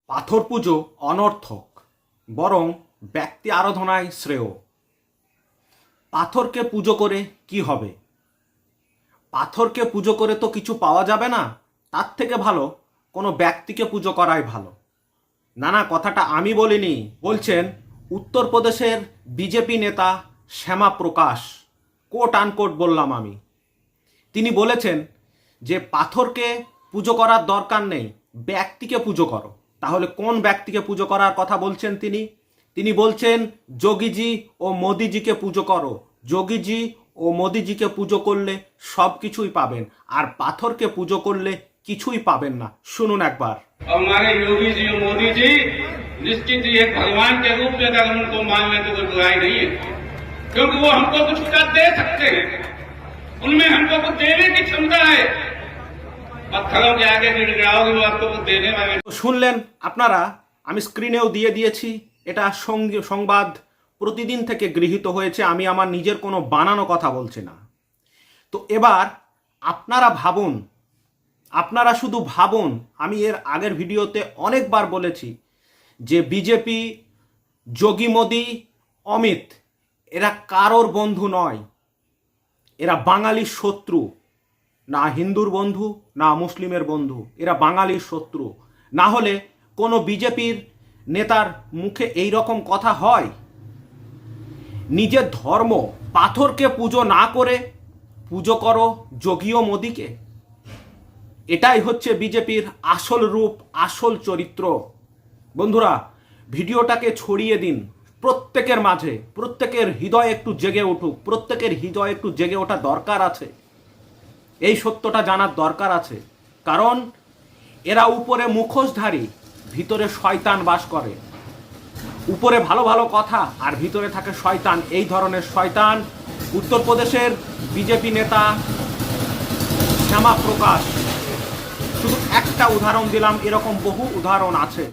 পাথর পুজো অনর্থক, বরং ব্যক্তি আরাধনায় শ্রেয়। পাথরকে পুজো করে কি হবে? পাথরকে পুজো করে তো কিছু পাওয়া যাবে না, তার থেকে ভালো কোনো ব্যক্তিকে পুজো করাই ভালো। না না, কথাটা আমি বলিনি, বলছেন উত্তরপ্রদেশের বিজেপি নেতা শ্যামা প্রকাশ, কোট আনকোট বললাম আমি। তিনি বলেছেন যে পাথরকে পুজো করার দরকার নেই, ব্যক্তিকে পুজো করো। তাহলে কোন ব্যক্তিকে পুজো করার কথা বলছেন তিনি? তিনি বলছেন যোগীজি ও মোদিজিকে পুজো করো। যোগীজি ও মোদিজিকে পুজো করলে সব কিছুই পাবেন, আর পাথরকে পুজো করলে কিছুই পাবেন না। শুনুন একবার। हमारे योगी जी और मोदी जी निश्चित ही एक भगवान के रूप में अगर उनको मान लें तो कोई बुराई नहीं है, क्योंकि वो हमको कुछ दे सकते हैं, उनमें हमको कुछ देने की क्षमता है। पत्थरों के आगे गिड़गिड़ाओगे वो आपको कुछ देने वाले। শুনলেন আপনারা, আমি স্ক্রিনেও দিয়ে দিয়েছি। এটা সংবাদ প্রতিদিন থেকে গৃহীত হয়েছে, আমি আমার নিজের কোনো বানানো কথা বলছি না। তো এবার আপনারা ভাবুন, আপনারা শুধু ভাবুন, আমি এর আগের ভিডিওতে অনেকবার বলেছি যে বিজেপি, যোগী মোদি, অমিত এরা কারোর বন্ধু নয়, এরা বাঙালির শত্রু। না হিন্দুর বন্ধু, না মুসলিমের বন্ধু, এরা বাঙালির শত্রু। না হলে কোনো বিজেপির নেতার মুখে এই রকম কথা হয়? নিজের ধর্ম পাথরকে পুজো না করে পুজো করো যোগী ও মোদিকে। এটাই হচ্ছে বিজেপির আসল রূপ, আসল চরিত্র। বন্ধুরা, ভিডিওটাকে ছড়িয়ে দিন প্রত্যেকের মাঝে, প্রত্যেকের হৃদয় একটু জেগে উঠুক, প্রত্যেকের হৃদয় একটু জেগে ওঠা দরকার আছে। এই সত্যটা জানার দরকার আছে, কারণ এরা উপরে মুখোশধারী, ভিতরে শয়তান বাস করে। উপরে ভালো ভালো কথা আর ভিতরে থাকে শয়তান। এই ধরনের শয়তান উত্তরপ্রদেশের বিজেপি নেতা শ্যামা প্রকাশ। শুধু একটা উদাহরণ দিলাম, এরকম বহু উদাহরণ আছে।